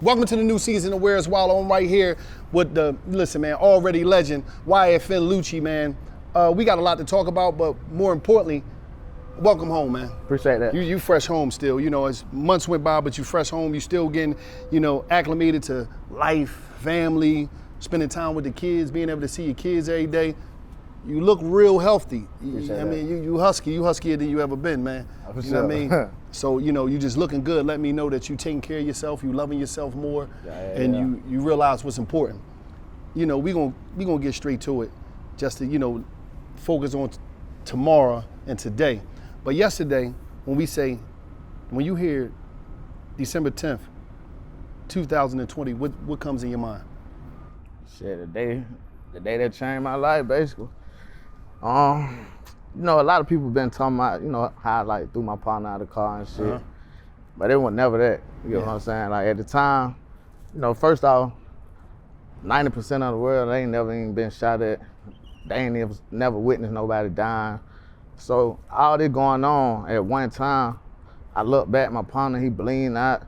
Welcome to the new season of Where's Wallo. I'm right here with the, listen man, already legend, YFN Lucci, man. We got a lot to talk about, but more importantly, welcome home, man. Appreciate that. You fresh home still. You know, as months went by, but you fresh home. You still getting, you know, acclimated to life, family, spending time with the kids, being able to see your kids every day. You look real healthy. I mean, you huskier than you ever been, man. You know what I mean? So, you know, you just looking good. Let me know that you taking care of yourself, you loving yourself more, and you realize what's important. You know, we gonna get straight to it, just to, you know, focus on tomorrow and today. But yesterday, when you hear December 10th, 2020, what comes in your mind? Shit, the day that changed my life, basically. You know, a lot of people been talking about, you know, how I like threw my partner out of the car and shit. But it was never that. You know what I'm saying? Like at the time, you know, first off, 90% of the world, they ain't never even been shot at. They ain't never witnessed nobody dying. So all this going on at one time, I look back, my partner, he bleeding out.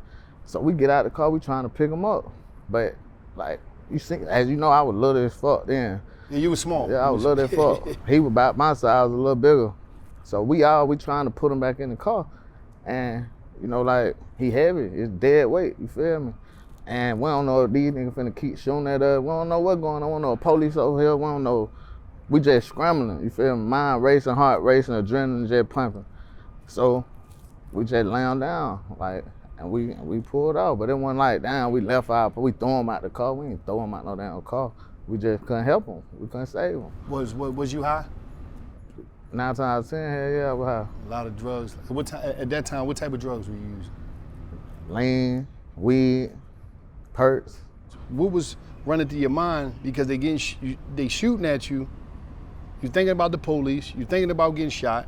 So we get out the car, we trying to pick him up. But like, you see, as you know, I was little as fuck then. Yeah, you was small. Yeah, I was little as fuck. He was about my size, a little bigger. So we trying to put him back in the car. And, you know, like, he heavy, it's dead weight, you feel me? And we don't know if these niggas finna keep shooting at us. We don't know what's going on. We don't know police over here, we don't know. We just scrambling, you feel me? Mind racing, heart racing, adrenaline just pumping. So we just laying down, like, and we pulled out. But it wasn't like, damn, we left out, we threw him out the car. We ain't throw him out no damn car. We just couldn't help him. We couldn't save him. Was you high? 9 times out of 10, hell yeah, I was high. A lot of drugs. At that time, what type of drugs were you using? Lean, weed, perks. What was running through your mind? Because they shooting at you. You're thinking about the police. You're thinking about getting shot.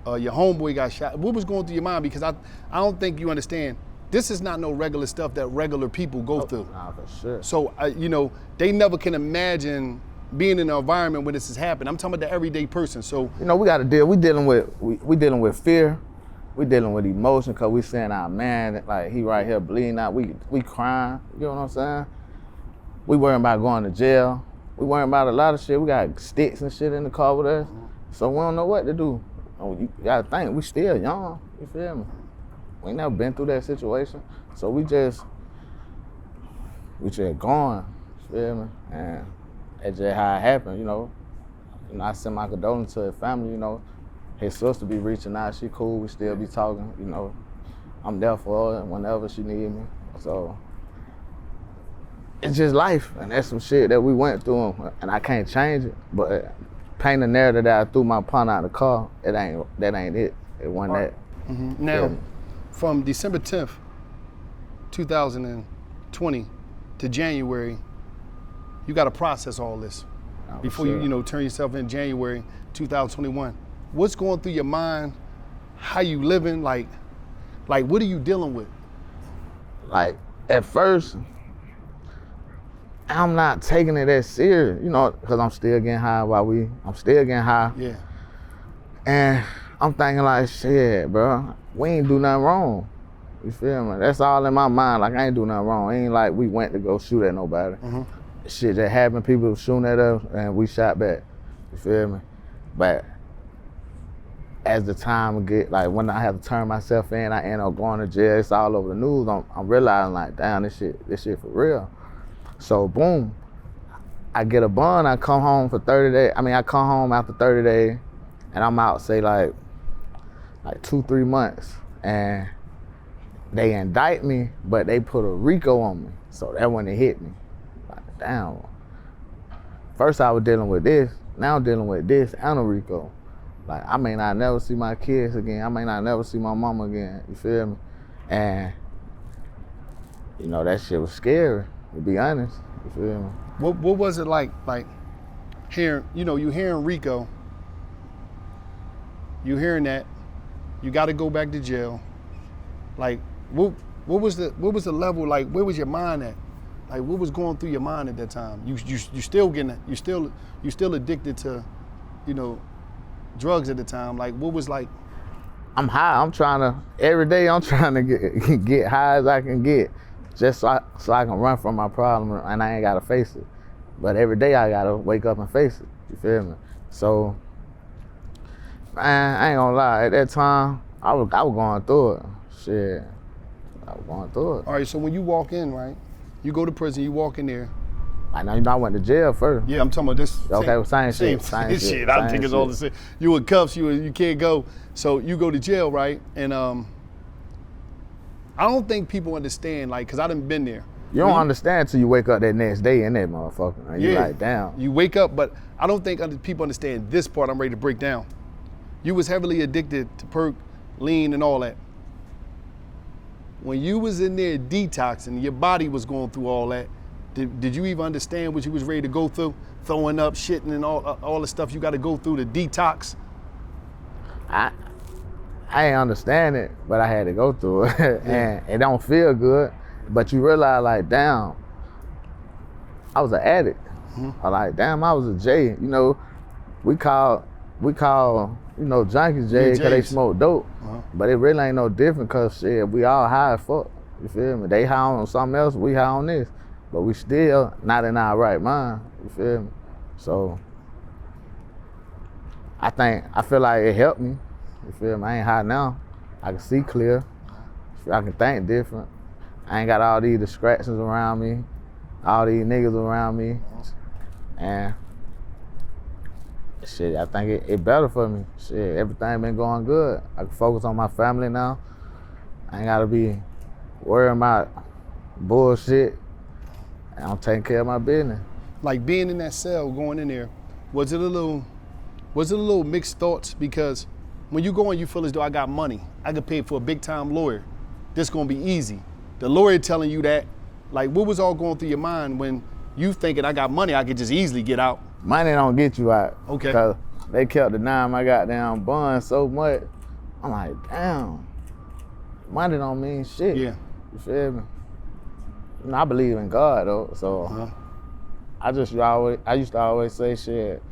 Your homeboy got shot. What was going through your mind? Because I don't think you understand. This is not no regular stuff that regular people go through. Nah, for sure. So, you know, they never can imagine being in an environment where this has happened. I'm talking about the everyday person. So, you know, we got to deal. We dealing with fear. We dealing with emotion, cause we saying, "Ah, man, like he right here bleeding out." We crying. You know what I'm saying? We worrying about going to jail. We worrying about a lot of shit. We got sticks and shit in the car with us, so we don't know what to do. You gotta think, we still young. You feel me? We ain't never been through that situation, so we just going. You feel me? And that's just how it happened. You know, I send my condolences to his family. You know, his sister be reaching out. She cool. We still be talking. You know, I'm there for her whenever she need me. So it's just life, and that's some shit that we went through, and I can't change it. But paint the narrative that I threw my partner out of the car, that ain't it. It wasn't that. Mm-hmm. Now, from December 10th, 2020 to January, you got to process all this before you know, turn yourself in January 2021. What's going through your mind? How you living? Like what are you dealing with? Like at first, I'm not taking it as serious, you know, because I'm still getting high I'm still getting high. Yeah. And I'm thinking like, shit, bro, we ain't do nothing wrong. You feel me? That's all in my mind. Like, I ain't do nothing wrong. It ain't like we went to go shoot at nobody. Mm-hmm. Shit that happened, people shooting at us and we shot back. You feel me? But as the time get, like when I have to turn myself in, I end up going to jail, it's all over the news, I'm realizing like, damn, this shit for real. So boom, I get a bond, I come home for 30 days. I come home after 30 days and I'm out, say like 2-3 months. And they indict me, but they put a RICO on me. So that when it hit me, like, damn. First I was dealing with this, now I'm dealing with this and a RICO. Like, I may not never see my kids again. I may not never see my mama again, you feel me? And, you know, that shit was scary, to be honest, you feel me? What was it like hearing, you hearing Rico, you hearing that, you got to go back to jail. Like, what was the level? Like, where was your mind at? Like, what was going through your mind at that time? You still addicted to, drugs at the time. Like, what was like? I'm high. Every day I'm trying to get high as I can get, just so I can run from my problem and I ain't gotta face it. But every day I gotta wake up and face it. You feel me? So, man, I ain't gonna lie. At that time, I was going through it. Shit, I was going through it. All right. So when you walk in, right, you go to prison, you walk in there. I went to jail first. Yeah, I'm talking about this. Okay, same shit. I think it's all the same. You in cuffs, you can't go. So you go to jail, right? And I don't think people understand, like, cause I done been there. You don't understand till you wake up that next day in that motherfucker. And you're like, damn. You wake up, but I don't think people understand this part I'm ready to break down. You was heavily addicted to perk, lean, and all that. When you was in there detoxing, your body was going through all that. Did you even understand what you was ready to go through? Throwing up, shitting, and all the stuff you got to go through to detox? I ain't understand it, but I had to go through it. And it don't feel good, but you realize, like, damn, I was an addict. I like, damn, I was a J. We call junkies J because they smoke dope. But it really ain't no different because, shit, we all high as fuck. You feel me? They high on something else, we high on this. But we still not in our right mind. You feel me? So I feel like it helped me. You feel me? I ain't high now. I can see clear. I can think different. I ain't got all these distractions around me, all these niggas around me. And shit, I think it better for me. Shit, everything been going good. I can focus on my family now. I ain't gotta be worrying about bullshit. I'm taking care of my business. Like being in that cell, going in there, was it a little mixed thoughts? Because when you go in, you feel as though I got money. I could pay for a big time lawyer. This gonna be easy. The lawyer telling you that, like, what was all going through your mind when you thinking I got money, I could just easily get out? Money don't get you out. Okay. Because they kept denying my goddamn bond so much. I'm like, damn, money don't mean shit. Yeah. You feel me? I believe in God though, so I used to always say shit,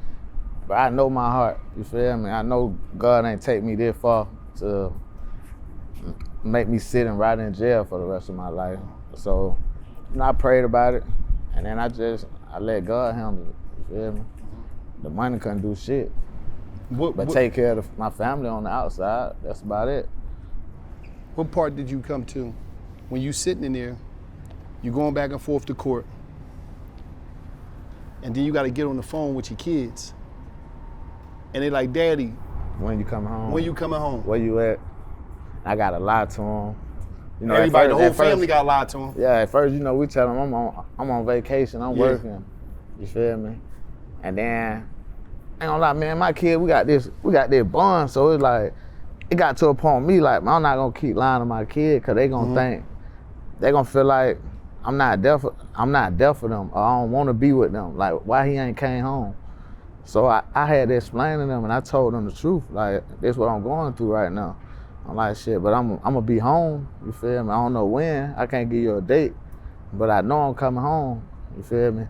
but I know my heart, you feel me? I know God ain't take me this far to make me sit and rot in jail for the rest of my life. So, I prayed about it, and then I let God handle it, you feel me? The money couldn't do shit, but take care of my family on the outside, that's about it. What part did you come to when you sitting in there? You going back and forth to court, and then you got to get on the phone with your kids, and they like, Daddy, when you coming home? When you coming home? Where you at? I gotta lie to them. Everybody, the whole family got lied to them. Yeah, at first, we tell them I'm on vacation, I'm working. You feel me? And then, I ain't gonna lie, man, my kid, we got this bond, so it's like, it got to a point with me, like, I'm not gonna keep lying to my kid, cause they gonna think, they gonna feel like I'm not there for them, or I don't wanna be with them. Like, why he ain't came home? So I had to explain to them, and I told them the truth. Like, this is what I'm going through right now. I'm like, shit, but I'm gonna be home, you feel me? I don't know when, I can't give you a date, but I know I'm coming home, you feel me?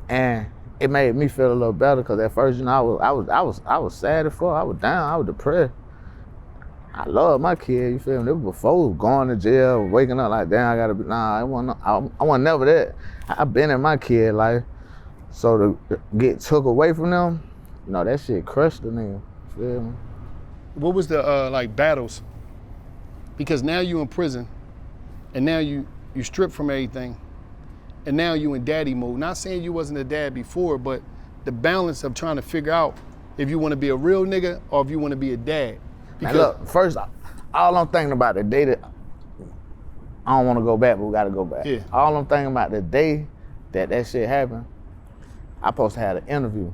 And it made me feel a little better, cause at first, I was sad as fuck, I was down, I was depressed. I love my kid, you feel me? It was before going to jail, waking up like, damn, I gotta be, I wasn't never that. I've been in my kid life. So to get took away from them, that shit crushed the nigga, you feel me? What was the, battles? Because now you in prison, and now you stripped from everything, and now you in daddy mode. Not saying you wasn't a dad before, but the balance of trying to figure out if you want to be a real nigga or if you want to be a dad. Now look, first, all I'm thinking about the day that, I don't want to go back, but we got to go back. Yeah. All I'm thinking about the day that shit happened, I supposed to have an interview.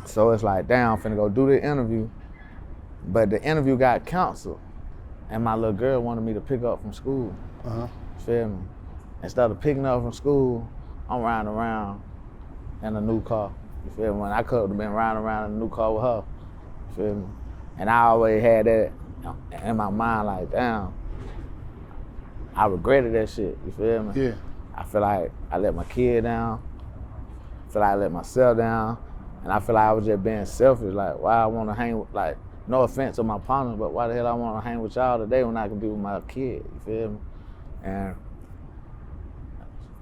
So it's like, damn, I'm finna go do the interview, but the interview got canceled, and my little girl wanted me to pick up from school. Feel me? Instead of picking up from school, I'm riding around in a new car. You feel me? When I could have been riding around in a new car with her. You feel me? And I always had that in my mind, like, damn, I regretted that shit. You feel me? Yeah. I feel like I let my kid down. I feel like I let myself down. And I feel like I was just being selfish. Like, why I want to hang with, like, no offense to my partners, but why the hell I want to hang with y'all today when I can be with my kid? You feel me? And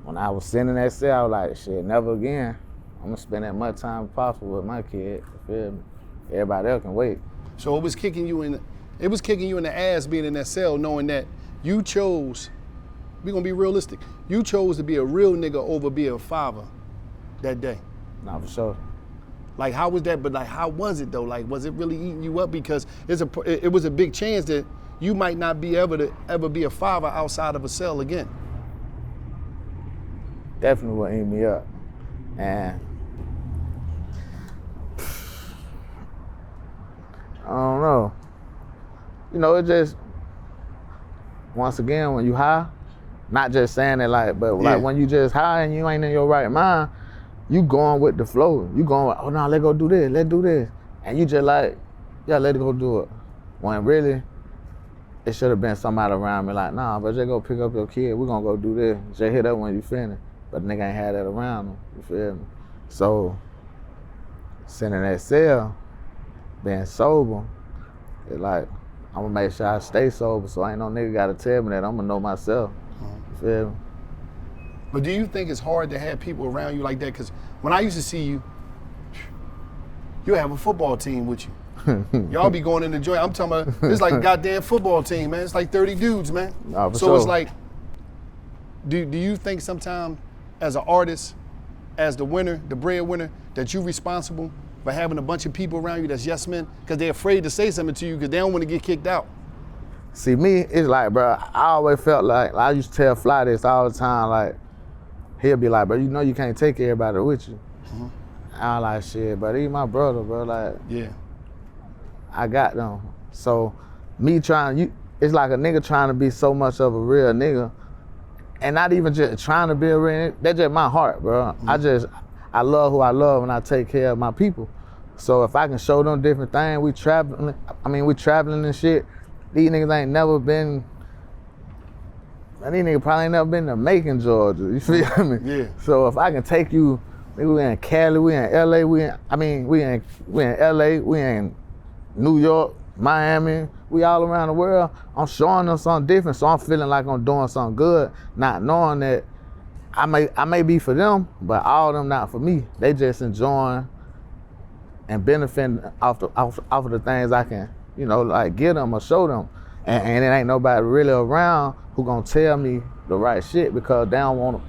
when I was sitting in that cell, I was like, shit, never again. I'm gonna spend as much time as possible with my kid. You feel me? Everybody else can wait. So it was kicking you in the ass being in that cell, knowing that you chose, we're gonna be realistic, you chose to be a real nigga over being a father that day. Nah, for sure. Like, how was that? But like, how was it though? Like, was it really eating you up? Because it was a big chance that you might not be able to ever be a father outside of a cell again. Definitely will eat me up. And I don't know. You know, it just, once again, when you high, not just saying it like, but like when you just high and you ain't in your right mind, you going with the flow. You going with, oh no, let's go do this, let's do this. And you just like, yeah, let's go do it. When really, it should have been somebody around me like, nah, but just go pick up your kid, we're gonna go do this. Just hit up when you finish. But the nigga ain't had that around him, you feel me? So, sitting in that cell, being sober, it's like, I'm gonna make sure I stay sober so ain't no nigga gotta tell me that. I'm gonna know myself, you feel me? But do you think it's hard to have people around you like that? Because when I used to see you, you have a football team with you. Y'all be going in the joint. I'm talking about, it's like a goddamn football team, man. It's like 30 dudes, man. Nah, for so sure. It's like, do you think sometimes as an artist, as the winner, the breadwinner, that you responsible for having a bunch of people around you that's yes men? Because they're afraid to say something to you because they don't want to get kicked out. See, me, it's like, bro, I always felt like I used to tell Fly this all the time, like, he'll be like, bro, you know you can't take everybody with you. I'm like, shit, but he's my brother, bro, like, Yeah. I got them. So, me trying, it's like a nigga trying to be so much of a real nigga, and not even just trying to be a real nigga, that's just my heart, bro. I love who I love and I take care of my people. So if I can show them different things, we traveling and shit, these niggas ain't never been, these niggas probably ain't never been to Macon, Georgia, you feel me? Yeah. So if I can take you, nigga, we in Cali, we in LA, we in LA, we in New York, Miami, we all around the world, I'm showing them something different, so I'm feeling like I'm doing something good, not knowing that I may be for them, but all of them not for me. They just enjoying and benefiting off of the things I can, you know, like get them or show them. And it ain't nobody really around who gonna tell me the right shit because they don't want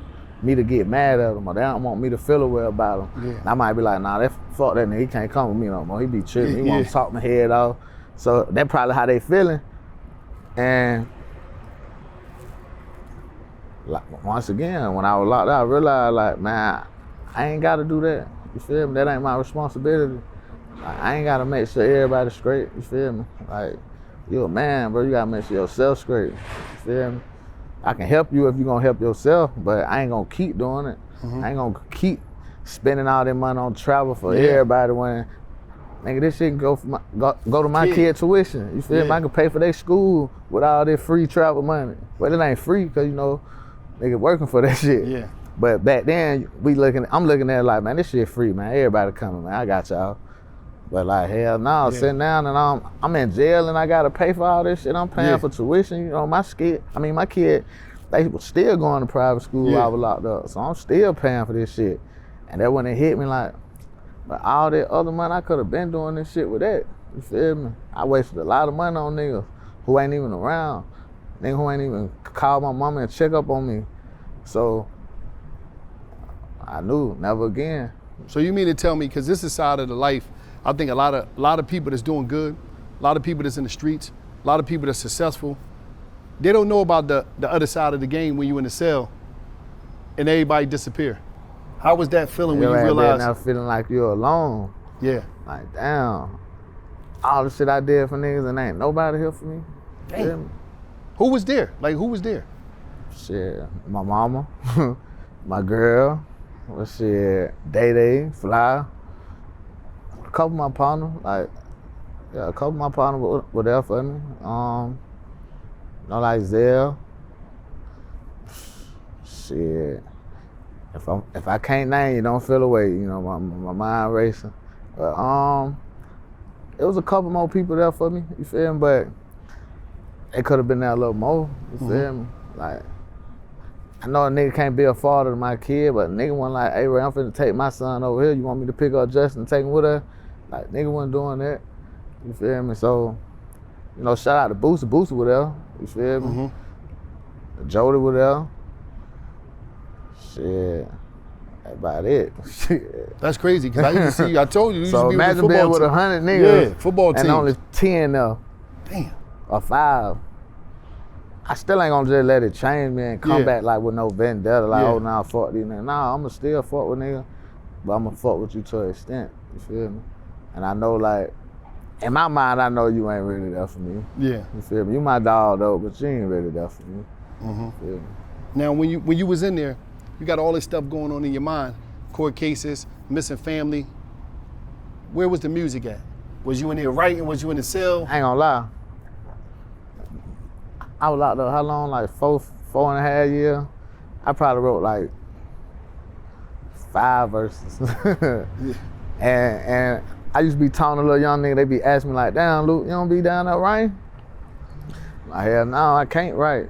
me to get mad at them or they don't want me to feel away about them. Yeah. And I might be like, nah, fuck that nigga, he can't come with me no more. He be tripping, he want to talk my head off. So that's probably how they feeling. And like, once again, when I was locked out, I realized like, man, I ain't gotta do that. You feel me? That ain't my responsibility. Like, I ain't gotta make sure everybody's straight. You feel me? Like, you a man, bro. You gotta make sure yourself straight. You feel me? I can help you if you gonna help yourself, but I ain't gonna keep doing it. I ain't gonna keep spending all that money on travel for everybody when, nigga, this shit can go to my kid tuition. You feel me? I can pay for their school with all their free travel money. Well, it ain't free because, you know, nigga working for that shit. Yeah. But back then, I'm looking at it like, man, this shit free, man. Everybody coming, man. I got y'all. But like, hell no, sitting down and I'm in jail and I gotta pay for all this shit. I'm paying for tuition. You know, my kid, they was still going to private school while I was locked up. So I'm still paying for this shit. And that when it hit me like, but all that other money, I could have been doing this shit with that. You feel me? I wasted a lot of money on niggas who ain't even around. Niggas who ain't even call my mama and check up on me. So I knew, never again. So you mean to tell me, because this is side of the life, I think a lot of people that's doing good, a lot of people that's in the streets, a lot of people that's successful, they don't know about the other side of the game when you in the cell and everybody disappear. How was that feeling when you realized? Now feeling like you're alone. Yeah. Like, damn, all the shit I did for niggas and ain't nobody here for me. Damn. Who was there? Like, who was there? Shit, my mama, my girl, shit, Day, Fly, A couple of my partners, a couple of my partners were there for me. Like Zell. Shit. If I can't name you, don't feel away. My mind racing. But it was a couple more people there for me. You feel me? But it could have been there a little more. You feel me? Like, I know a nigga can't be a father to my kid, but a nigga wasn't like, hey Ray, I'm finna take my son over here. You want me to pick up Justin and take him with her? Like, nigga wasn't doing that. You feel me? So, shout out to Booster. Booster was there. You feel me? Jody was there. Shit. That's about it. Shit. That's crazy, because I used to see you. I told you, you used to be with the imagine football being with team. 100 niggas. Yeah, football team. And only 10 there. Damn. Or 5. I still ain't gonna just let it change me and come back like with no vendetta, like, oh, now fuck these niggas. Nah, I'ma still fuck with niggas, but I'ma fuck with you to an extent, you feel me? And I know, like, in my mind, I know you ain't really there for me. Yeah. You feel me? You my dog though, but you ain't really there for me. You feel me? Now, when you was in there, you got all this stuff going on in your mind, court cases, missing family. Where was the music at? Was you in there writing? Was you in the cell? I ain't gonna lie. I was locked up how long? Like 4.5 years. I probably wrote like 5 verses. and I used to be talking to a little young nigga, they be asking me like, damn, Luke, you don't be down there writing? Like, hell no, I can't write.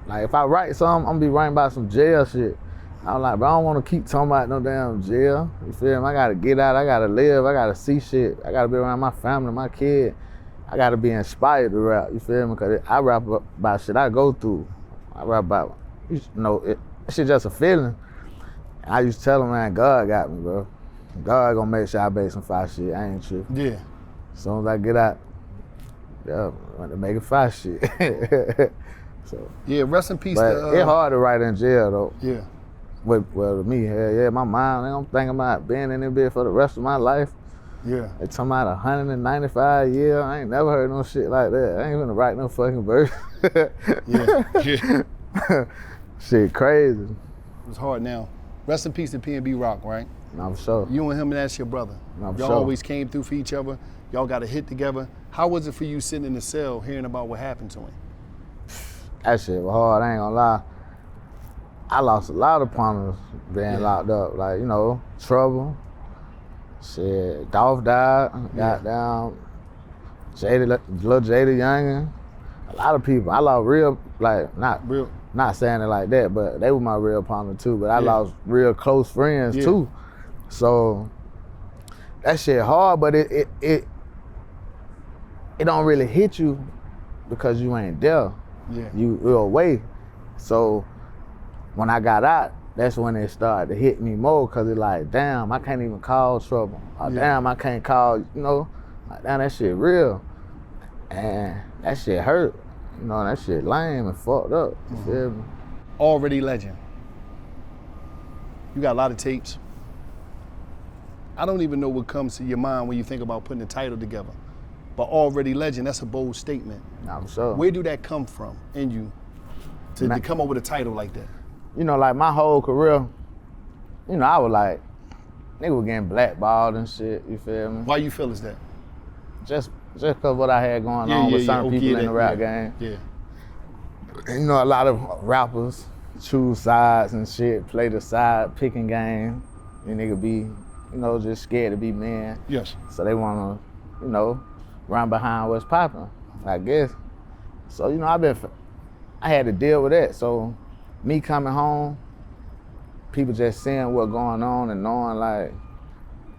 Like, if I write something, I'm gonna be writing about some jail shit. I was like, bro, I don't wanna keep talking about no damn jail. You feel me? I gotta get out, I gotta live, I gotta see shit. I gotta be around my family, my kid. I gotta be inspired to rap, you feel me? Cause I rap about shit I go through. I rap about, shit just a feeling. I used to tell him, man, God got me, bro. God gonna make sure I make some fire shit, I ain't tripping. Yeah. As soon as I get out, I want to make a fire shit. So. Yeah, rest in peace. But it's hard to write in jail though. Yeah. Well, with me, hell yeah, my mind, I'm thinking about being in there bed for the rest of my life. Yeah. They talking about 195 years. I ain't never heard no shit like that. I ain't gonna write no fucking verse. Yeah. Shit crazy. It's hard now. Rest in peace to P&B Rock, right? No, for sure. You and him, and that's your brother. No, for Y'all sure. always came through for each other. Y'all got a hit together. How was it for you sitting in the cell hearing about what happened to him? That shit was hard, I ain't gonna lie. I lost a lot of partners being locked up. Like, Trouble. Shit, Dolph died. Goddamn. Little Jada Youngin. A lot of people. I lost real, like, not saying it like that, but they were my real partner too. But I lost real close friends too. So that shit hard, but it don't really hit you because you ain't there. Yeah. You're away. So when I got out, that's when it started to hit me more, cause it's like, damn, I can't even call Trouble. Or damn, I can't call, like, damn, that shit real. And that shit hurt. That shit lame and fucked up. You feel me? Already legend. You got a lot of tapes. I don't even know what comes to your mind when you think about putting the title together. But already legend, that's a bold statement. Nah, for sure. Where do that come from in you to come up with a title like that? Like my whole career, I was like, nigga was getting blackballed and shit, you feel me? Why you feel is that? Just cause what I had going on with certain people in the rap game. Yeah. And, a lot of rappers choose sides and shit, play the side picking game. And nigga be, just scared to be men. Yes. So they wanna, run behind what's popping, I guess. So, I had to deal with that. So me coming home, people just seeing what's going on and knowing like,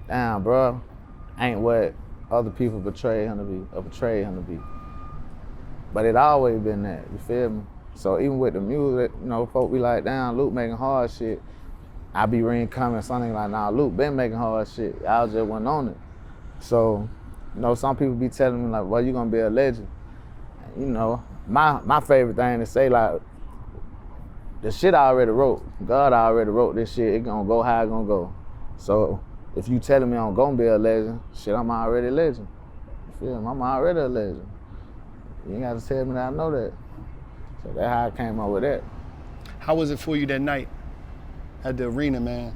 damn, bro, ain't what other people portray him to be. But it always been that, you feel me? So even with the music, folk be like, damn, Luke making hard shit. I be reading comments, something like, nah, Luke been making hard shit. Y'all just went on it. So, some people be telling me like, well, you gonna be a legend. My favorite thing to say, like, the shit I already wrote. God already wrote this shit. It gonna go how it gonna go. So if you telling me I'm gonna be a legend, shit, I'm already a legend. You feel me? I'm already a legend. You ain't gotta tell me that I know that. So that's how I came up with that. How was it for you that night at the arena, man?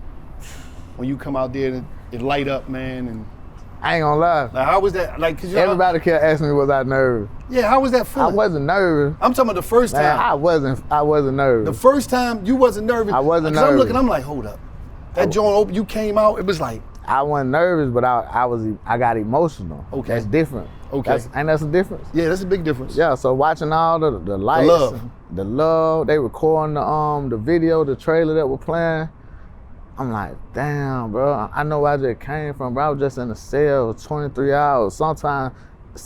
When you come out there and it light up, man, and I ain't gonna lie. Like, how was that? Like, cause Everybody kept asking me, was I nervous? Yeah, how was that I feeling? wasn't nervous. I'm talking about the first time. Man, I wasn't nervous. The first time you wasn't nervous. I wasn't 'Cause I'm nervous. looking, I'm like, hold up. That joint open, you came out, it was like, I wasn't nervous, but I got emotional. Okay. That's different. Okay. Ain't that a difference? yeah, that's a big difference. Yeah, so watching all the lights, The love. the love, they recording the video, the trailer that we're playing. I'm like, damn, bro, I know where I just came from, bro. I was just in a cell 23 hours. Sometimes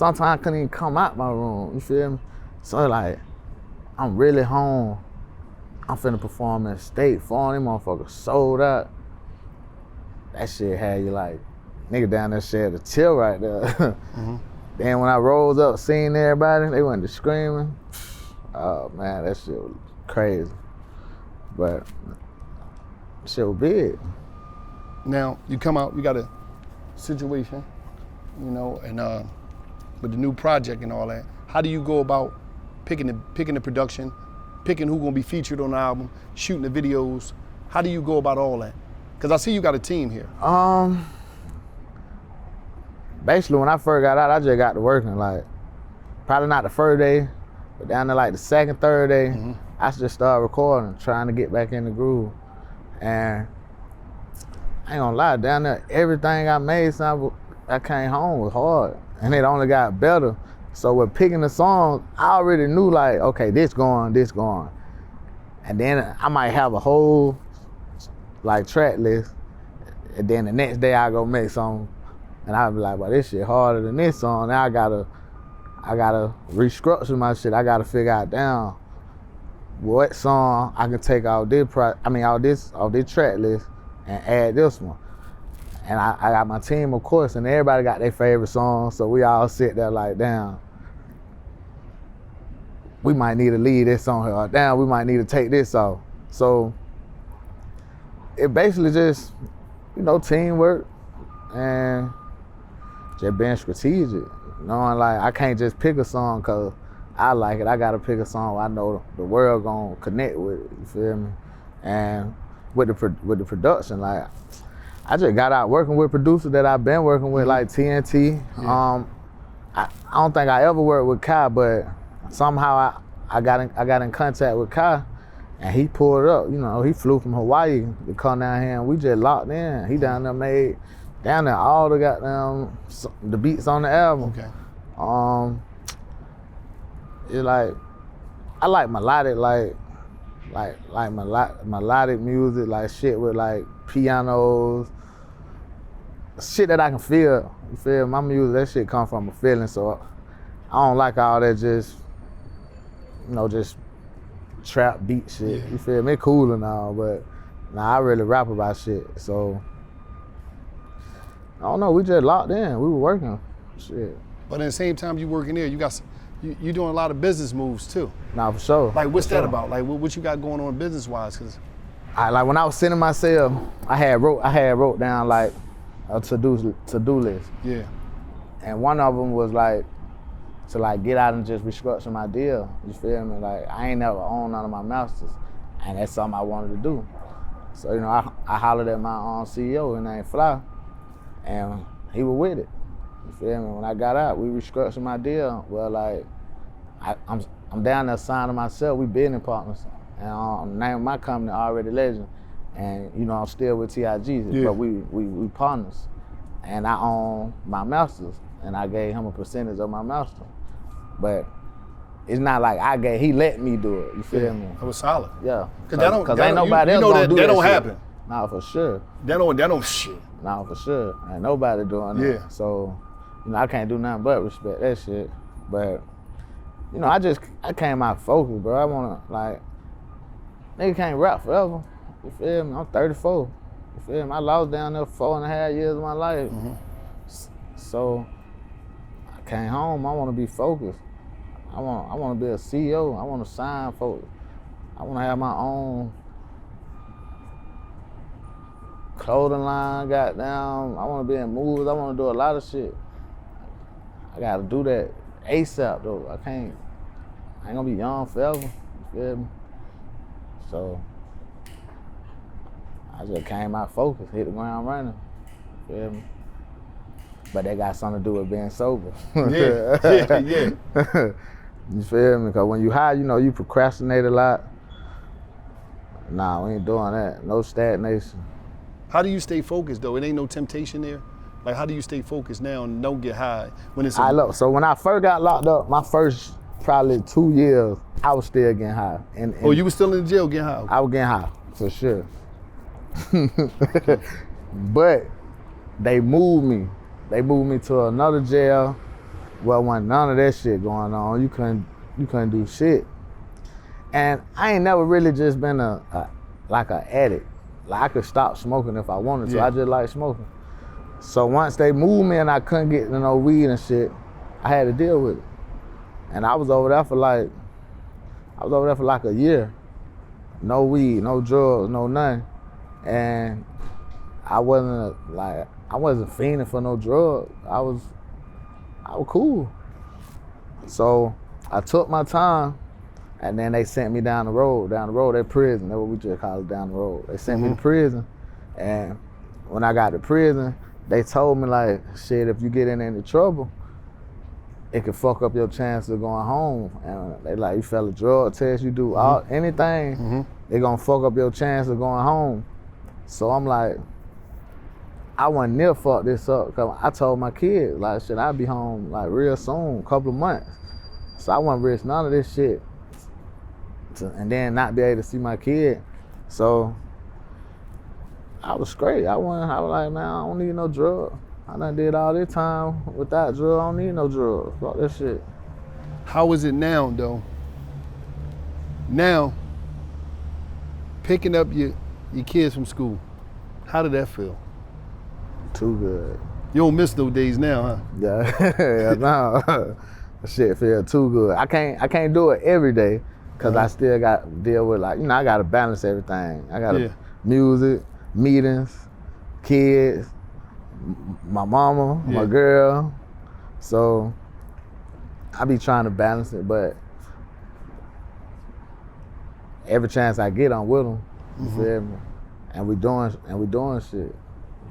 I couldn't even come out my room, you feel me? So like, I'm really home. I'm finna perform in State Farm, them motherfuckers sold out. That shit had you like, nigga down there shed a tear right there. Mm-hmm. Then when I rose up, seeing everybody, they went to screaming. Oh man, that shit was crazy. But shit was big. Now, you come out, you got a situation, you know, and with the new project and all that. How do you go about picking the production, picking who's gonna be featured on the album, shooting the videos? How do you go about all that? Because I see you got a team here. Basically, when I first got out, I just got to working. Like, probably not the first day, but down to like the second, third day, I just started recording, trying to get back in the groove. And I ain't gonna lie, down there, everything I made since I came home was hard, and it only got better. So with picking the song, I already knew like, okay, this going. And then I might have a whole like track list, and then the next day I go make something, and I'll be like, well, this shit harder than this song. Now I gotta restructure my shit. I gotta figure out down what song I can take out this track list and add this one. And I got my team, of course, and everybody got their favorite song, so we all sit there like, damn, we might need to leave this song here, or damn, we might need to take this off. So it basically just, you know, teamwork and just being strategic. Knowing like I can't just pick a song cause I like it. I gotta pick a song I know the world gonna connect with it, you feel me? And with the production, like I just got out working with producers that I've been working with, like TNT. Yeah. I don't think I ever worked with Kai, but somehow I got in contact with Kai, and he pulled up. You know, he flew from Hawaii to come down here, and we just locked in. He down there made all the goddamn the beats on the album. Okay. It's like I like melodic, melodic music, like shit with like pianos, shit that I can feel. You feel my music? That shit come from a feeling, so I don't like all that just, you know, just trap beat shit. Yeah. You feel me? It cool and all, but nah, I really rap about shit. So I don't know. We just locked in. We were working, shit. But at the same time you working there, you doing a lot of business moves too. Nah, for sure. Like what's that about? Like what you got going on business wise? Cause like when I was sitting myself, I had wrote down like a to-do list. Yeah. And one of them was like to like get out and just restructure my deal. You feel me? Like I ain't never owned none of my masters, and that's something I wanted to do. So you know, I hollered at my CEO, his name Fly, and he was with it. You feel me? When I got out, we restructured my deal. Well, like I'm down there signing myself. We business partners, and the name of my company Already Legend, and you know I'm still with TIG, Yeah. but we partners, and I own my masters, and I gave him a percentage of my master. But it's not like he let me do it. You feel me? That was solid. Yeah. Cause ain't nobody else gonna do that. that Don't shit. happen. Nah, for sure. That don't shit. Nah, for sure. Ain't nobody doing that. Yeah. So, you know, I can't do nothing but respect that shit. But, you know, I came out focused, bro. I wanna, like, nigga can't rap forever. You feel me? I'm 34. You feel me? I lost down there 4.5 years of my life. Mm-hmm. So, I came home, I wanna be focused. I wanna be a CEO. I wanna sign folks. I wanna have my own clothing line, goddamn. I wanna be in movies. I wanna do a lot of shit. I gotta do that ASAP though. I ain't gonna be young forever. You feel me? So I just came out focused, hit the ground running. You feel me? but they got something to do with being sober. Yeah. You feel me? Because when you high, you know, you procrastinate a lot. Nah, we ain't doing that. No stagnation. How do you stay focused though? It ain't no temptation there. Like, how do you stay focused now and don't get high when it's? So when I first got locked up, my first probably 2 years, I was still getting high. And oh, you were still in jail getting high? I was getting high for sure. But they moved me. They moved me to another jail. Well, when none of that shit going on, you couldn't do shit. And I ain't never really just been like an addict. Like I could stop smoking if I wanted to. I just like smoking. So once they moved me and I couldn't get no weed and shit, I had to deal with it. And I was over there for like a year. No weed, no drugs, no nothing. And I wasn't fiending for no drugs. I was cool. So I took my time, and then they sent me down the road, that prison. That's what we just call it, down the road. They sent me to prison, and when I got to prison, they told me like, shit, if you get in any trouble, it could fuck up your chance of going home. And they like, you fail a drug test, you do anything, they gonna fuck up your chance of going home. So I'm like, I wasn't near fuck this up, cause I told my kids, like, shit, I'll be home like real soon, couple of months. So I wasn't risk none of this shit and then not be able to see my kid. So I was straight. I was like, man, I don't need no drug. I done did all this time without drug. I don't need no drugs. Fuck that shit. How is it now though? Now, picking up your kids from school, how did that feel? Too good. You don't miss those days now, huh? Yeah, no. That shit feel too good. I can't do it every day because I still got to deal with, like, you know, I got to balance everything. I got to music, meetings, kids, my mama, my girl. So I be trying to balance it, but every chance I get, I'm with them. You feel me? And we doing shit. You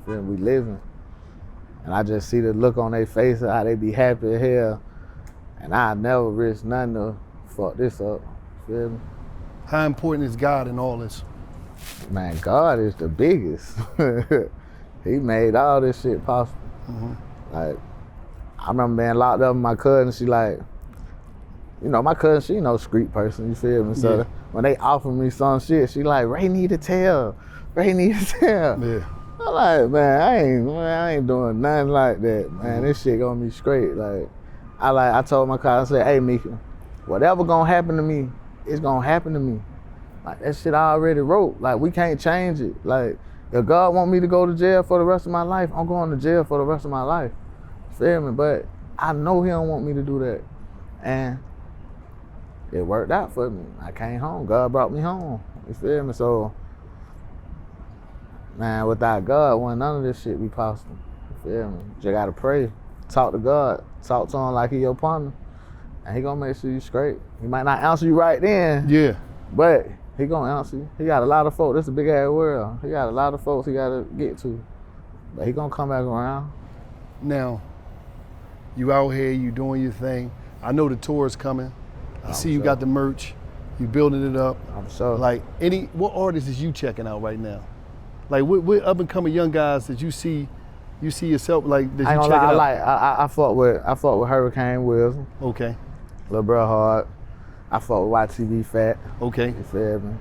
feel me? We living. And I just see the look on their face, how they be happy as hell. And I never risk nothing to fuck this up. You feel me? How important is God in all this? Man, God is the biggest. He made all this shit possible. Like, I remember being locked up with my cousin. She like, you know, my cousin, she no street person, you feel me? So when they offer me some shit, she like, Ray need to tell. Yeah. I'm like, man, I ain't doing nothing like that, man. This shit gonna be straight. Like, I told my cousin, I said, hey, Mika, whatever gonna happen to me, it's gonna happen to me. Like, that shit I already wrote. Like, we can't change it. Like, if God want me to go to jail for the rest of my life, I'm going to jail for the rest of my life. Feel me? But I know he don't want me to do that. And it worked out for me. I came home. God brought me home. You feel me? So, man, without God, none of this shit be possible. You feel me? You gotta pray. Talk to God. Talk to him like he your partner. And he gonna make sure you straight. He might not answer you right then. Yeah. But he gonna answer you. He got a lot of folks. This is a big ass world. He got a lot of folks he gotta get to. But he gonna come back around. Now, you out here, you doing your thing. I know the tour is coming. I see you got the merch. You building it up. I'm sure. Like, what artists is you checking out right now? Like, what up and coming young guys that you see yourself, like, that you check out? I fought with Hurricane Wilson. Okay. Lil Bro Hard. I fought with YTV Fat. Okay. You feel me?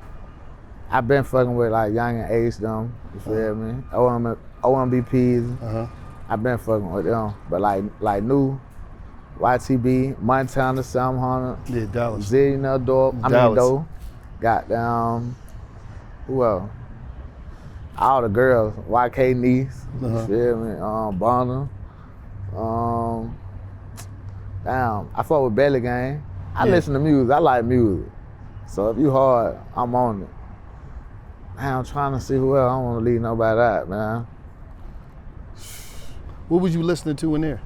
I've been fucking with like Young and Ace them. You feel me? OMBPs. I've been fucking with them. But like new YTB, Montana, 700. Yeah, Dallas. Zillion Dope. Doe. Goddamn. Who else? All the girls. YK Niece. You feel me? Bonner. Damn. I fought with Belly Gang. I listen to music. I like music. So if you hard, I'm on it. Man, I'm trying to see who else. I don't want to leave nobody out, man. What was you listening to in there?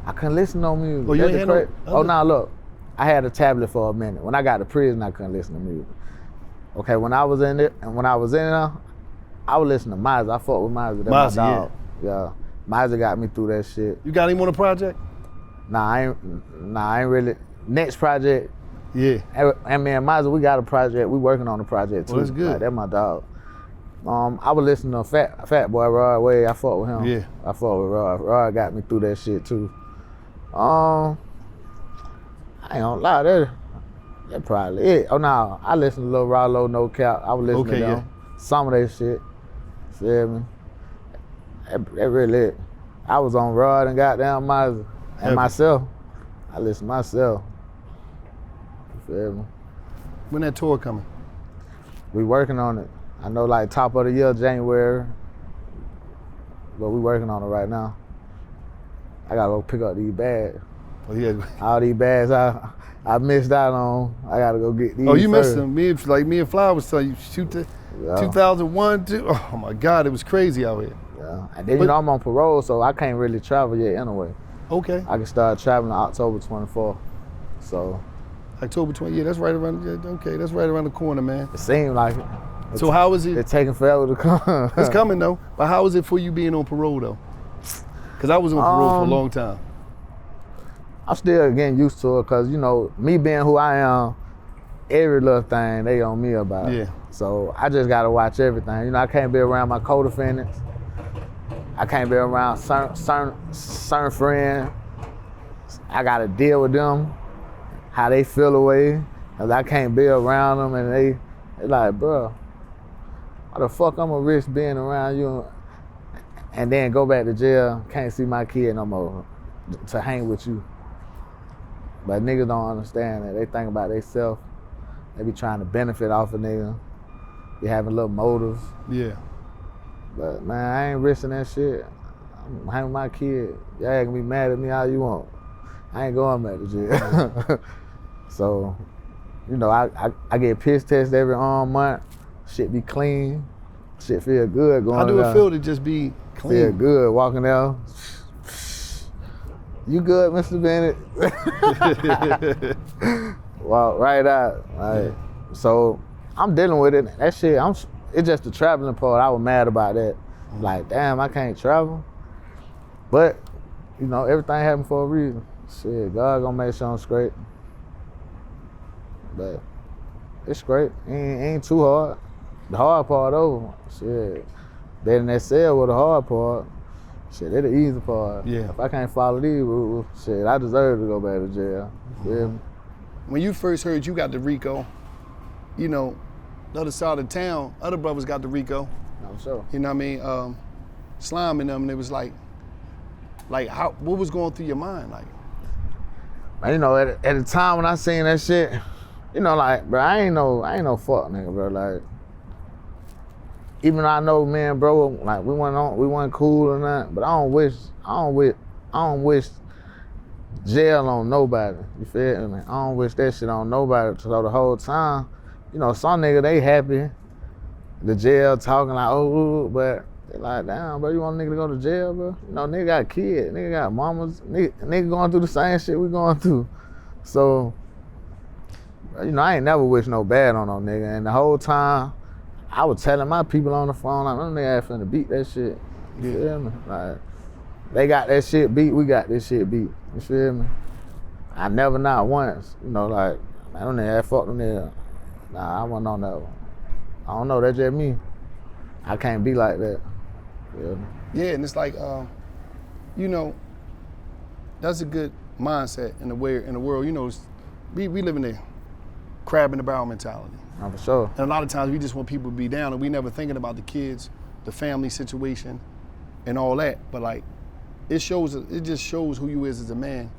I couldn't listen to no music. Oh, you ain't had no? Oh, nah, look. I had a tablet for a minute. When I got to prison, I couldn't listen to music. Okay, when I was in there, I would listen to Miles. I fought with Miles. That's my dog. Yeah. Miser got me through that shit. You got him on a project? Nah, I ain't really. Next project. Yeah. And me and Miser, we got a project. We working on a project too. Well, that's good. Like, that's my dog. I was listening to Fat Boy Rod Way. I fought with him. Yeah. I fought with Rod. Rod got me through that shit too. I ain't gonna lie, that probably it. Oh no, I listen to Lil Wallo, No Cap. I was listening to them. Yeah. Some of that shit. Feel me? That really it. I was on Rod and goddamn Miser. And myself. I listen to myself. You feel me? When that tour coming? We working on it. I know like top of the year, January. But we working on it right now. I gotta go pick up these bags. Oh yeah. All these bags I missed out on. I gotta go get these. Oh, you first. missed them. Me and Fly was telling you, shoot the 2001, too. Oh my God, it was crazy out here. Yeah. And then you know I'm on parole, so I can't really travel yet anyway. Okay. I can start traveling October 24th. So October 20. Yeah, that's right around. Okay, that's right around the corner, man. it seemed like it. So how is it? It's taking forever to come. It's coming though. But how is it for you being on parole though? Because I was on parole for a long time. I'm still getting used to it because, you know, me being who I am, every little thing they on me about. Yeah. So I just got to watch everything. You know, I can't be around my co-defendants. I can't be around certain friends. I got to deal with them, how they feel away, because I can't be around them and they like, bro, why the fuck I'm gonna risk being around you and then go back to jail, can't see my kid no more to hang with you. But niggas don't understand that. They think about themselves. They be trying to benefit off a nigga. Be having little motives. Yeah. But man, I ain't risking that shit. I'm hanging with my kid. Y'all can be mad at me all you want. I ain't going back to jail. So, you know, I get piss tested every month. Shit be clean. Shit feel good going. How do it feel to just be clean? Feel good walking out. You good, Mr. Bennett? Walk right out. Like, so I'm dealing with it. That shit, it's just the traveling part. I was mad about that. Like, damn, I can't travel. But, you know, everything happened for a reason. Shit, God gonna make sure I'm straight. But it's great. Ain't too hard. The hard part over. Shit. Better than that cell with the hard part. Shit, they the easy part. Yeah. If I can't follow these rules, shit, I deserve to go back to jail. Feel me? When you first heard you got the RICO, you know, the other side of town, other brothers got the RICO. I'm sure. You know what I mean? Slime and them, and it was like what was going through your mind? Like, Man, you know, at the time when I seen that shit, you know, like, bro, I ain't no fuck nigga, bro. Like, even though I know, man, bro, like we wasn't cool or not, but I don't wish jail on nobody. You feel me? I don't wish that shit on nobody. So the whole time, you know, some nigga they happy, the jail talking like, oh, but they like, damn, bro, you want a nigga to go to jail, bro? You know, nigga got kids, nigga got mamas, nigga going through the same shit we going through. So, you know, I ain't never wish no bad on no nigga, and the whole time, I was telling my people on the phone, like, them niggas finna beat that shit. You feel me? Like, they got that shit beat, we got this shit beat. You feel me? I never not once, you know, like, man, them niggas, fuck them niggas. Nah, I wasn't on that one. I don't know, that's just me. I can't be like that. Yeah. Yeah, and it's like, you know, that's a good mindset in the world. You know, we live in a crab in the barrel mentality. Oh, for sure. And a lot of times we just want people to be down, and we never thinking about the kids, the family situation, and all that. But like, it just shows who you is as a man,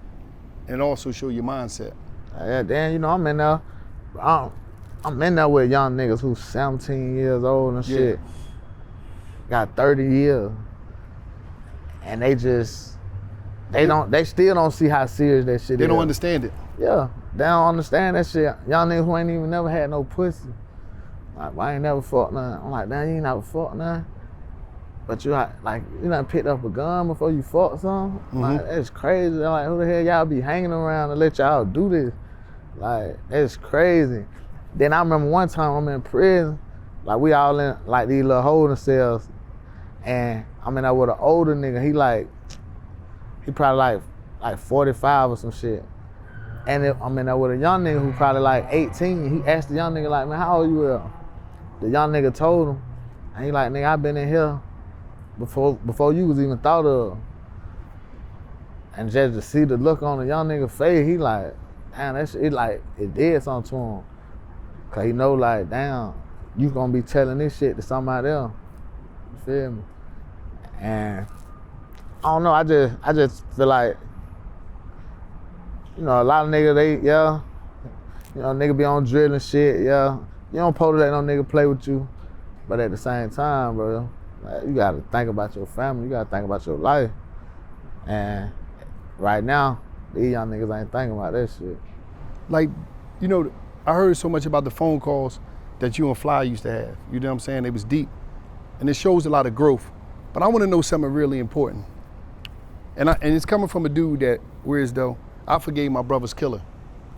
and it also shows your mindset. Yeah, damn, you know, I'm in there with young niggas who's 17 years old and shit. Yeah. Got 30 years. And they still don't see how serious that shit is. They don't understand it. Yeah, they don't understand that shit. Young niggas who ain't even never had no pussy. Like, I ain't never fucked none. I'm like, damn, you ain't never fucked none. But you done picked up a gun before you fucked something? Mm-hmm. Like, that's crazy. I'm like, who the hell y'all be hanging around to let y'all do this? Like, that's crazy. Then I remember one time I'm in prison, like we all in like these little holding cells, and I'm in there with an older nigga. He probably like 45 or some shit. And I'm in there with a young nigga who probably like 18. He asked the young nigga like, man, how old you are? The young nigga told him, and he like, nigga, I been in here before you was even thought of. And just to see the look on the young nigga face, he like, damn, that shit, it did something to him. Cause he know like, damn, you gonna be telling this shit to somebody else. You feel me? And I don't know, I just feel like, you know, a lot of niggas, nigga be on drill and shit, yeah. You don't supposed to let no nigga play with you. But at the same time, bro, like, you gotta think about your family, you gotta think about your life. And right now, these young niggas ain't thinking about that shit. Like, you know, I heard so much about the phone calls that you and Fly used to have. You know what I'm saying? It was deep. And it shows a lot of growth. But I wanna know something really important. And it's coming from a dude that, whereas though, I forgave my brother's killer.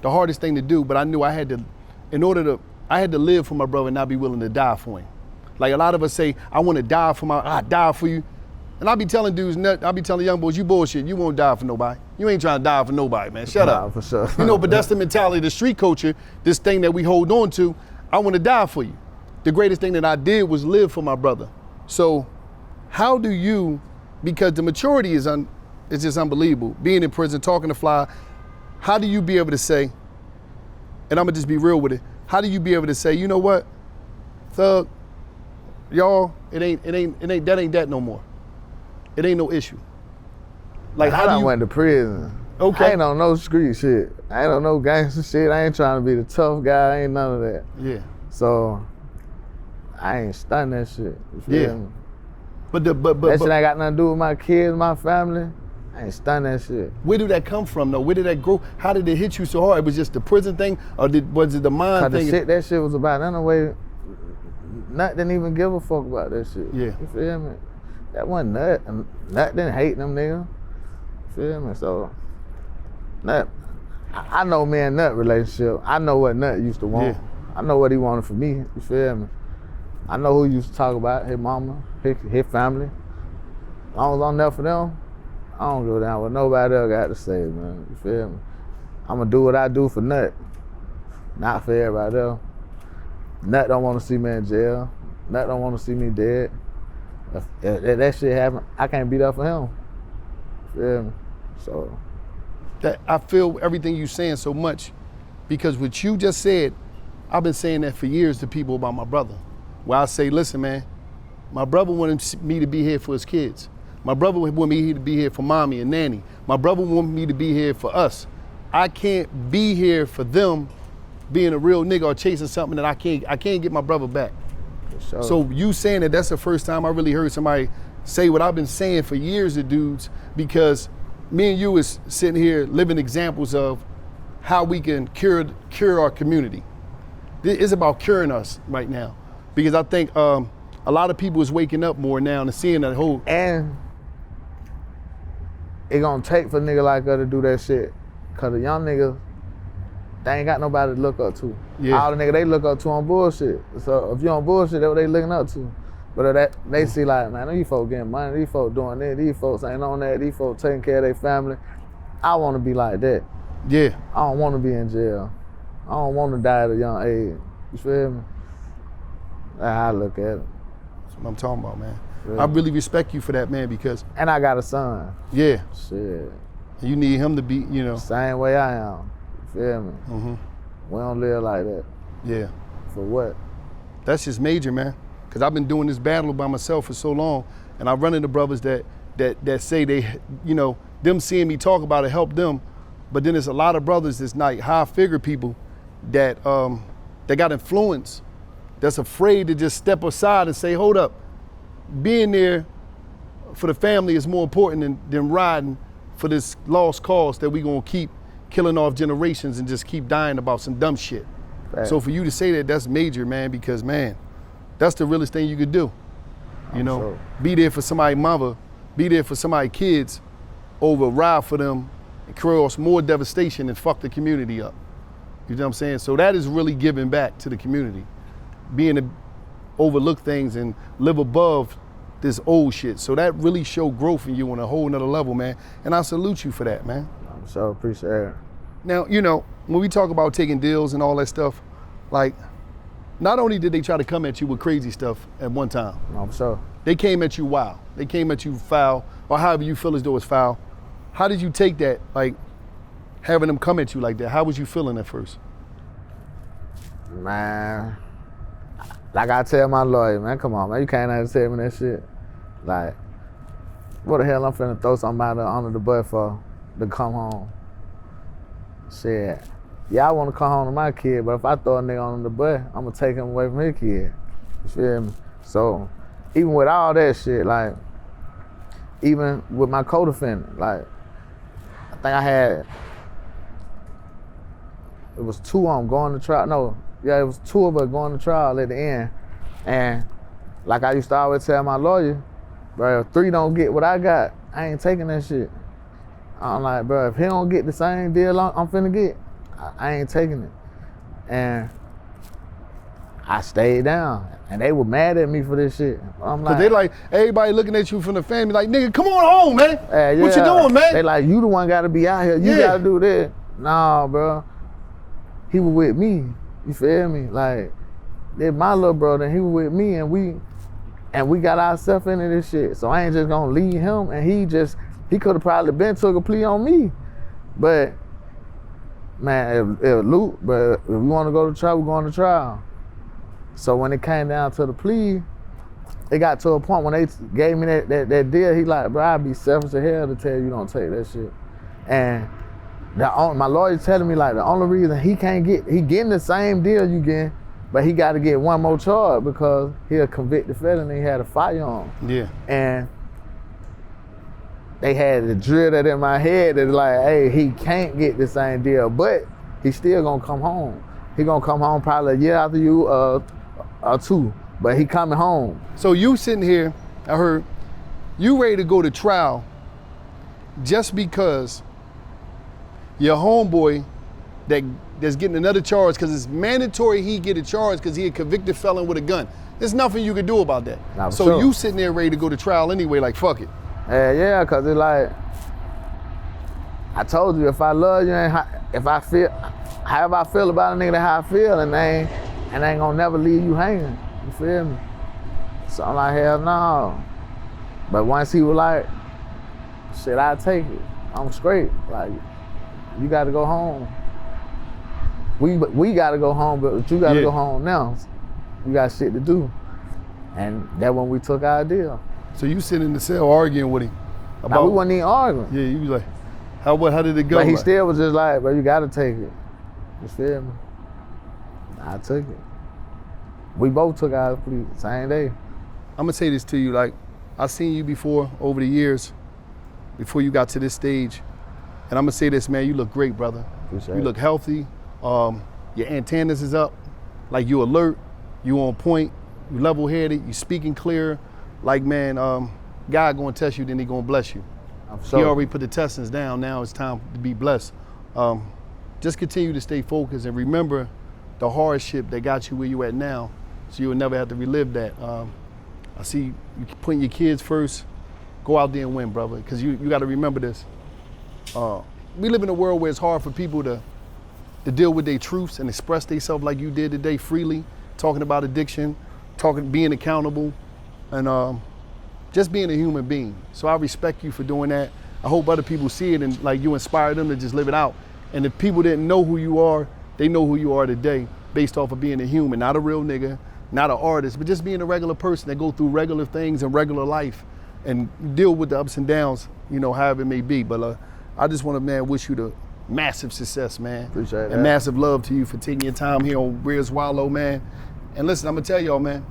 The hardest thing to do, but I knew I had to live for my brother and not be willing to die for him. Like a lot of us say, I want to die for I die for you. And I be telling dudes, I be telling young boys, you bullshit, you won't die for nobody. You ain't trying to die for nobody, man, shut up. For sure. You know, but that's the mentality, the street culture, this thing that we hold on to, I want to die for you. The greatest thing that I did was live for my brother. So how do you, because the maturity is just unbelievable, being in prison, talking to Fly, how do you be able to say, and I'm gonna just be real with it, how do you be able to say, you know what, Thug, y'all, it ain't that no more. It ain't no issue. Like I done went to prison. Okay. I ain't on no street shit. I ain't on no gangster shit. I ain't trying to be the tough guy. I ain't none of that. Yeah. So I ain't stunned that shit. You feel me? But that shit ain't got nothing to do with my kids, my family. I ain't stunned that shit. Where did that come from though? Where did that grow? How did it hit you so hard? It was just the prison thing, or was it the mind thing? That shit was about anyway. Nut didn't even give a fuck about that shit. Yeah. You feel me? That wasn't Nut. And Nut didn't hate them niggas. You feel me? So Nut, I know me and Nut relationship. I know what Nut used to want. Yeah. I know what he wanted for me. You feel me? I know who he used to talk about, his mama, his family. As long as I'm there for them, I don't go down what nobody else got to say, man. You feel me? I'm gonna do what I do for Nut, not for everybody else. Nut don't want to see me in jail. Nut don't want to see me dead. If that shit happen, I can't be there for him. You feel me? So that I feel everything you saying so much, because what you just said, I've been saying that for years to people about my brother. Where I say, listen, man, my brother wanted me to be here for his kids. My brother wanted me to be here for mommy and nanny. My brother wanted me to be here for us. I can't be here for them being a real nigga or chasing something that I can't get my brother back. Sure. So you saying that's the first time I really heard somebody say what I've been saying for years to dudes, because me and you is sitting here living examples of how we can cure our community. It's about curing us right now, because I think a lot of people is waking up more now and seeing that whole. And it gonna take for a nigga like us to do that shit, cause the young niggas, they ain't got nobody to look up to. Yeah. All the niggas they look up to on bullshit. So if you on bullshit, that's what they looking up to. But they see like, man, these folks getting money, these folks doing this, these folks ain't on that, these folks taking care of their family. I wanna be like that. Yeah. I don't wanna be in jail. I don't wanna die at a young age. You feel me? That's how I look at it. That's what I'm talking about, man. Really? I really respect you for that, man, because. And I got a son. Yeah. Shit. You need him to be, you know. Same way I am. You feel me? Mm-hmm. We don't live like that. Yeah. For what? That's just major, man. Because I've been doing this battle by myself for so long, and I run into brothers that say they, you know, them seeing me talk about it help them, but then there's a lot of brothers that's like high figure people that got influence, that's afraid to just step aside and say, hold up, being there for the family is more important than riding for this lost cause that we gonna keep killing off generations and just keep dying about some dumb shit. Right. So for you to say that, that's major, man, because man, that's the realest thing you could do. You know, sure. Be there for somebody's mother, be there for somebody's kids, over ride for them and cause more devastation and fuck the community up. You know what I'm saying? So that is really giving back to the community. Being to overlook things and live above this old shit. So that really showed growth in you on a whole nother level, man. And I salute you for that, man. I'm so appreciate it. Now, you know, when we talk about taking deals and all that stuff, like, not only did they try to come at you with crazy stuff at one time, I'm sure. they came at you wild. They came at you foul, or however you feel as though it's foul. How did you take that, like, having them come at you like that? How was you feeling at first? Man, like I tell my lawyer, man, come on, man, you can't understand me that shit. Like, what the hell I'm finna throw somebody under the bus for to come home? Shit. Yeah, I wanna come home to my kid, but if I throw a nigga under the bus, I'm gonna take him away from his kid. You feel me? So, even with all that shit, like, even with my co-defendant, like, I think I had, it was 2 of them going to trial. No, yeah, it was 2 of us going to trial at the end. And like I used to always tell my lawyer, bro, if 3 don't get what I got, I ain't taking that shit. I'm like, bro, if he don't get the same deal I'm finna get, I ain't taking it. And I stayed down. And they were mad at me for this shit. I'm like, Cause they like, everybody looking at you from the family like, nigga, come on home, man. yeah. What you doing, man? They like, you the one gotta be out here. You gotta do this. Nah, bro. He was with me. You feel me? Like, they're my little brother, and he was with me, and we got ourselves into this shit. So I ain't just gonna leave him, and he could have probably been took a plea on me. But, man, it loop, but if we wanna go to trial, we're going to trial. So when it came down to the plea, it got to a point when they gave me that deal, he like, bro, I'd be selfish as hell to tell you don't take that shit. And my lawyer's telling me like the only reason he getting the same deal you getting, but he got to get 1 more charge because he a convicted felon and he had a firearm. Yeah. And they had to drill that in my head that like, hey, he can't get the same deal, but he's still gonna come home. He gonna come home probably a year after you, or 2, but he coming home. So you sitting here, I heard, you ready to go to trial just because your homeboy that's getting another charge, because it's mandatory he get a charge because he a convicted felon with a gun. There's nothing you can do about that. Nah, so sure. you sitting there ready to go to trial anyway, like fuck it. Yeah, cause it's like, I told you, if I love you, if I feel, however I feel about a nigga, that's how I feel, and they ain't gonna never leave you hanging. You feel me? So I'm like, hell no. But once he was like, shit, I take it. I'm straight. Like, you gotta go home. We gotta go home, but you gotta go home now. You got shit to do. And that when we took our deal. So you sitting in the cell arguing with him about? Now, we wasn't even arguing. Yeah, you was like, how did it go? But he like? still was just like, bro, you gotta take it. You feel me? I took it. We both took our plea the same day. I'm gonna say this to you, like, I've seen you before over the years, before you got to this stage. And I'm gonna say this, man, you look great, brother. Appreciate you look healthy. Your antennas is up, like you alert, you on point, you level-headed, you speaking clear. Like, man, God gonna test you, then he gonna bless you. He already put the testings down, now it's time to be blessed. Just continue to stay focused and remember the hardship that got you where you at now, so you'll never have to relive that. I see you putting your kids first. Go out there and win, brother, because you gotta remember this. We live in a world where it's hard for people to deal with their truths and express themselves like you did today freely, talking about addiction, being accountable, and just being a human being. So I respect you for doing that. I hope other people see it and like you inspire them to just live it out. And if people didn't know who you are, they know who you are today based off of being a human, not a real nigga, not an artist, but just being a regular person that go through regular things in regular life and deal with the ups and downs, you know, however it may be. But I just want to, man, wish you the massive success, man. Appreciate that. And massive love to you for taking your time here on Where's Wallo, man. And listen, I'm gonna tell y'all, man,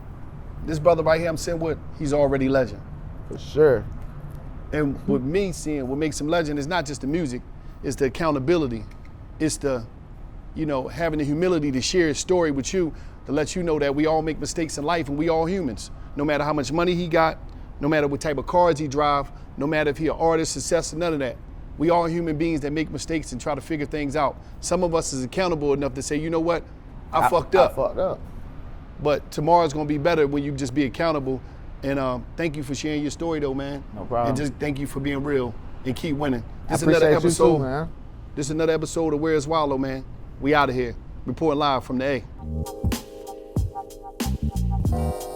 this brother right here I'm sitting with, he's already legend. For sure. And with me seeing what makes him legend is not just the music, it's the accountability. It's the, you know, having the humility to share his story with you, to let you know that we all make mistakes in life and we all humans. No matter how much money he got, no matter what type of cars he drive, no matter if he an artist, success, none of that. We all human beings that make mistakes and try to figure things out. Some of us is accountable enough to say, you know what, I fucked up. I fucked up. But tomorrow's gonna be better when you just be accountable And thank you for sharing your story though, man. No problem. And just thank you for being real and keep winning. I appreciate you too, man. This is another episode of Where's Wallo, man. We out of here. Reporting live from the A.